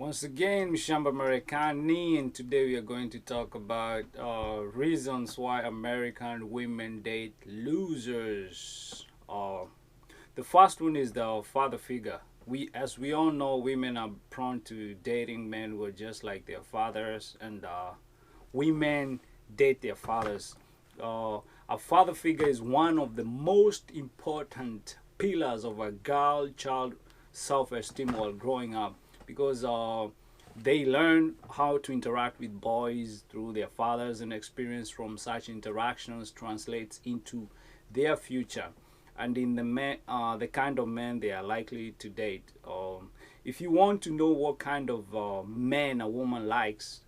Once again, Mishamba Americani, and today we are going to talk about reasons why American women date losers. The first one is the father figure. As we all know, women are prone to dating men who are just like their fathers, and women date their fathers. A father figure is one of the most important pillars of a girl child self-esteem while growing up because they learn how to interact with boys through their fathers, and experience from such interactions translates into their future and in the kind of men they are likely to date. If you want to know what kind of men a woman likes,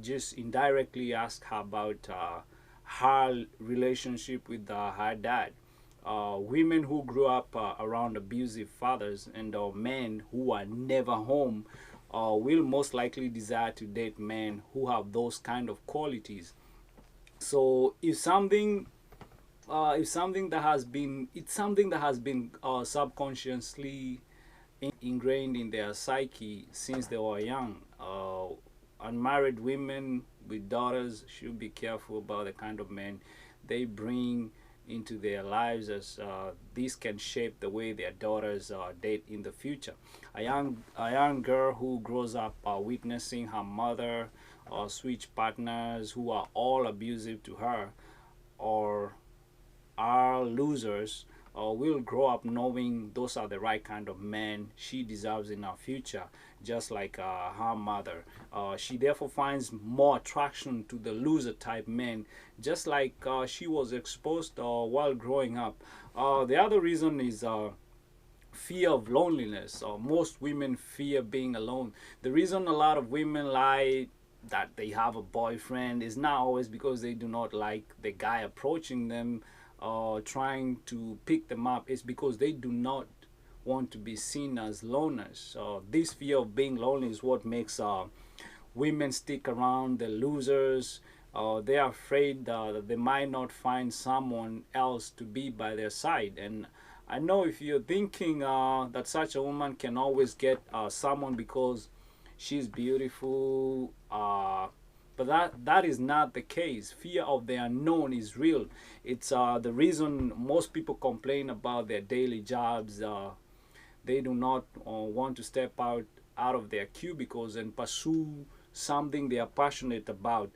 just indirectly ask her about her relationship with her dad. Women who grew up around abusive fathers and men who are never home will most likely desire to date men who have those kind of qualities. So if something that has been it's something that has been subconsciously ingrained in their psyche since they were young. Unmarried women with daughters should be careful about the kind of men they bring into their lives, as this can shape the way their daughters date in the future. A young girl who grows up witnessing her mother switch partners who are all abusive to her or are losers will grow up knowing those are the right kind of men she deserves in her future, just like her mother. She therefore finds more attraction to the loser type men, just like she was exposed while growing up. The other reason is fear of loneliness. Most women fear being alone. The reason a lot of women lie that they have a boyfriend is not always because they do not like the guy approaching them trying to pick them up. Is because they do not want to be seen as loners. So this fear of being lonely is what makes women stick around the losers. They are afraid that they might not find someone else to be by their side. And I know if you're thinking that such a woman can always get someone because she's beautiful, but that is not the case. Fear of the unknown is real. It's the reason most people complain about their daily jobs. They do not want to step out of their cubicles and pursue something they are passionate about.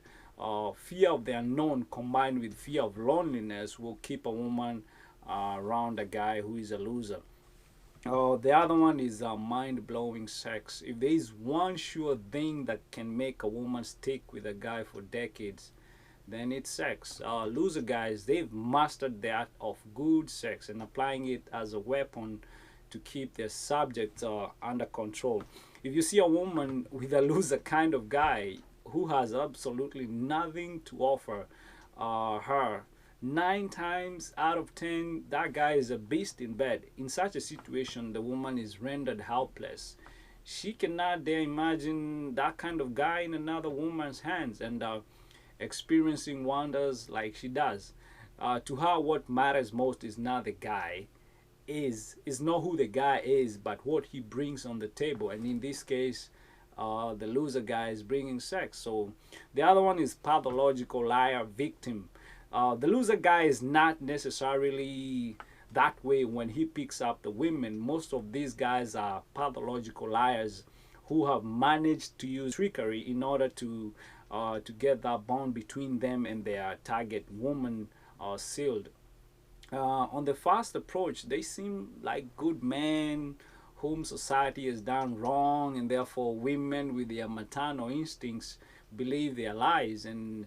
Fear of the unknown combined with fear of loneliness will keep a woman around a guy who is a loser. The other one is mind-blowing sex. If there is one sure thing that can make a woman stick with a guy for decades, then it's sex. Loser guys, they've mastered the art of good sex and applying it as a weapon to keep their subjects under control. If you see a woman with a loser kind of guy who has absolutely nothing to offer her, 9 times out of 10, that guy is a beast in bed. In such a situation, the woman is rendered helpless. She cannot dare imagine that kind of guy in another woman's hands and experiencing wonders like she does. To her, what matters most is not the guy, is not who the guy is, but what he brings on the table. And in this case, the loser guy is bringing sex. So the other one is pathological liar victim. The loser guy is not necessarily that way when he picks up the women. Most of these guys are pathological liars who have managed to use trickery in order to get that bond between them and their target woman sealed. On the first approach, they seem like good men whom society has done wrong, and therefore women with their maternal instincts believe their lies, and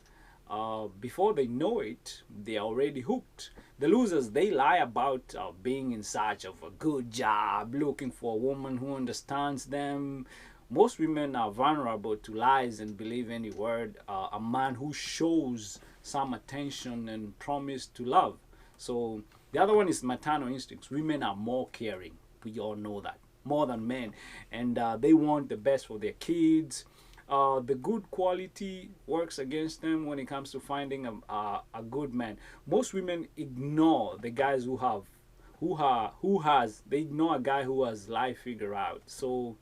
before they know it, they are already hooked. The losers, they lie about being in search of a good job, looking for a woman who understands them. Most women are vulnerable to lies and believe any word a man who shows some attention and promise to love. So the other one is maternal instincts. Women are more caring. We all know that, more than men, and they want the best for their kids. The good quality works against them when it comes to finding a good man. Most women ignore the guys they ignore a guy who has life figured out. So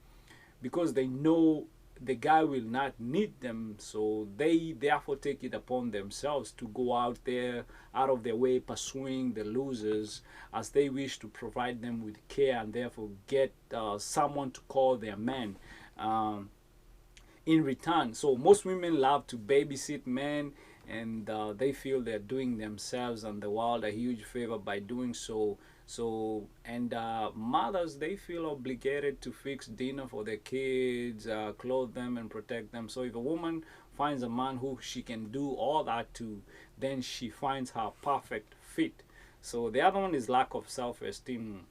because they know the guy will not need them, so they therefore take it upon themselves to go out there, out of their way, pursuing the losers, as they wish to provide them with care and therefore get someone to call their man in return. So most women love to babysit men, and they feel they're doing themselves and the world a huge favor by doing so. Mothers, they feel obligated to fix dinner for their kids, clothe them and protect them. So if a woman finds a man who she can do all that to, then she finds her perfect fit. So the other one is lack of self-esteem.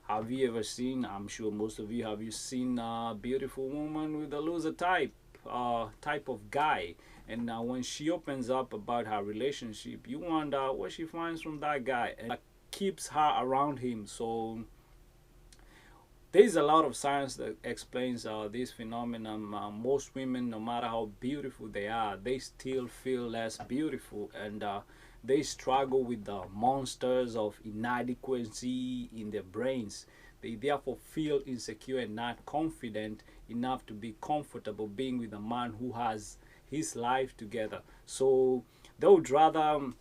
Have you ever seen, I'm sure most of you, have you seen a beautiful woman with a loser type of guy? And now when she opens up about her relationship, you wonder what she finds from that guy, and that keeps her around him. So there's a lot of science that explains this phenomenon. Most women, no matter how beautiful they are, they still feel less beautiful, and they struggle with the monsters of inadequacy in their brains. They therefore feel insecure and not confident enough to be comfortable being with a man who has his life together. So they would rather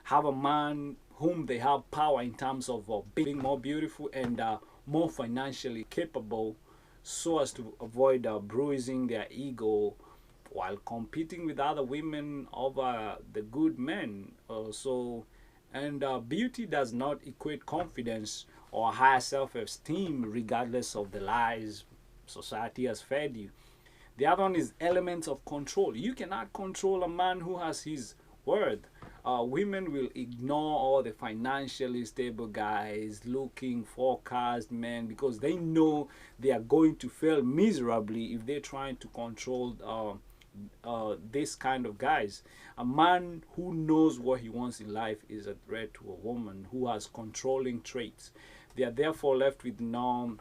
have a man whom they have power in terms of being more beautiful and more financially capable, so as to avoid bruising their ego while competing with other women over the good men. Beauty does not equate confidence or higher self-esteem, regardless of the lies society has fed you. The other one is elements of control. You cannot control a man who has his word. Women will ignore all the financially stable guys looking forecast men, because they know they are going to fail miserably if they're trying to control this kind of guys. A man who knows what he wants in life is a threat to a woman who has controlling traits. They are therefore left with no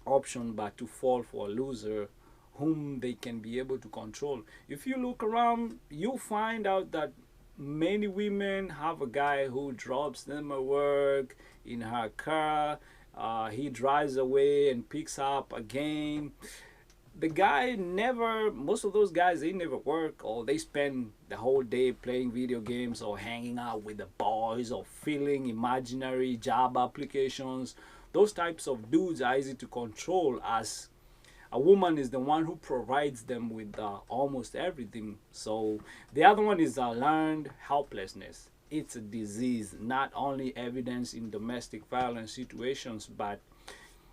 option but to fall for a loser whom they can be able to control. If you look around, you'll find out that many women have a guy who drops them at work in her car. He drives away and picks up again. The guy never, most of those guys, they never work, or they spend the whole day playing video games or hanging out with the boys or filling imaginary job applications. Those types of dudes are easy to control, as a woman is the one who provides them with almost everything. So the other one is learned helplessness. It's a disease, not only evidence in domestic violence situations, but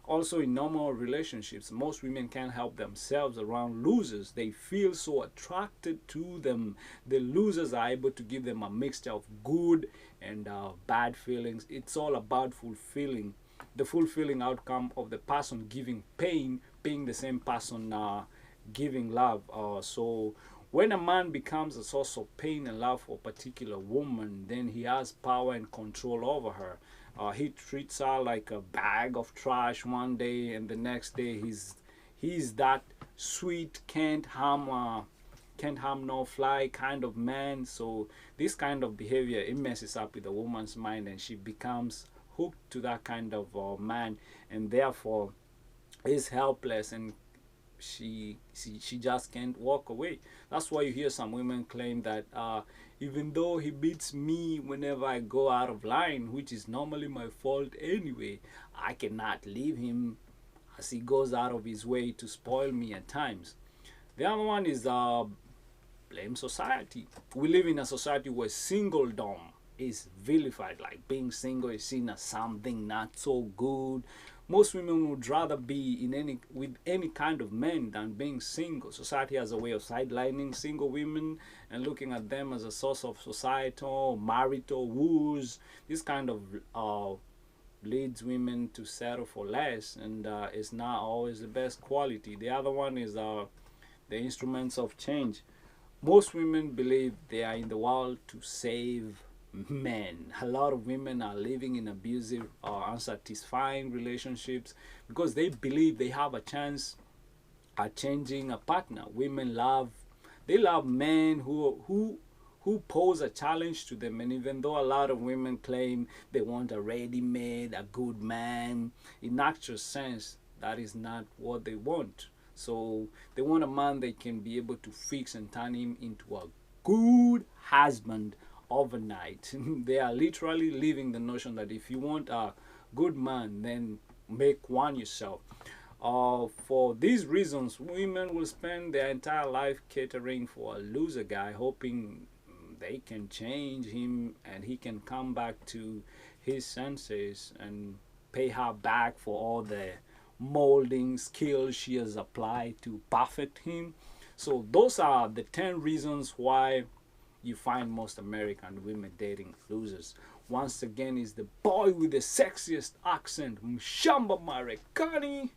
also in normal relationships. Most women can't help themselves around losers. They feel so attracted to them. The losers are able to give them a mixture of good and bad feelings. It's all about fulfilling the fulfilling outcome of the person giving pain being the same person giving love. So when a man becomes a source of pain and love for a particular woman, then he has power and control over her. He treats her like a bag of trash one day, and the next day he's that sweet, can't harm no fly kind of man. So this kind of behavior, it messes up with a woman's mind, and she becomes hooked to that kind of man, and therefore is helpless, and she just can't walk away. That's why you hear some women claim that even though he beats me whenever I go out of line, which is normally my fault anyway, I cannot leave him, as he goes out of his way to spoil me at times. The other one is blame society. We live in a society where singledom is vilified, like being single is seen as something not so good. Most women would rather be with any kind of men than being single. Society has a way of sidelining single women and looking at them as a source of societal, marital woes. This kind of leads women to settle for less, and it's not always the best quality. The other one is the instruments of change. Most women believe they are in the world to save men. A lot of women are living in abusive or unsatisfying relationships because they believe they have a chance at changing a partner. Women love men who pose a challenge to them, and even though a lot of women claim they want a ready-made, a good man, in actual sense that is not what they want. So they want a man that can be able to fix and turn him into a good husband overnight. They are literally living the notion that if you want a good man, then make one yourself. For these reasons, women will spend their entire life catering for a loser guy, hoping they can change him and he can come back to his senses and pay her back for all the molding skills she has applied to perfect him. So those are the 10 reasons why you find most American women dating losers. Once again, is the boy with the sexiest accent, Mshamba Marekani.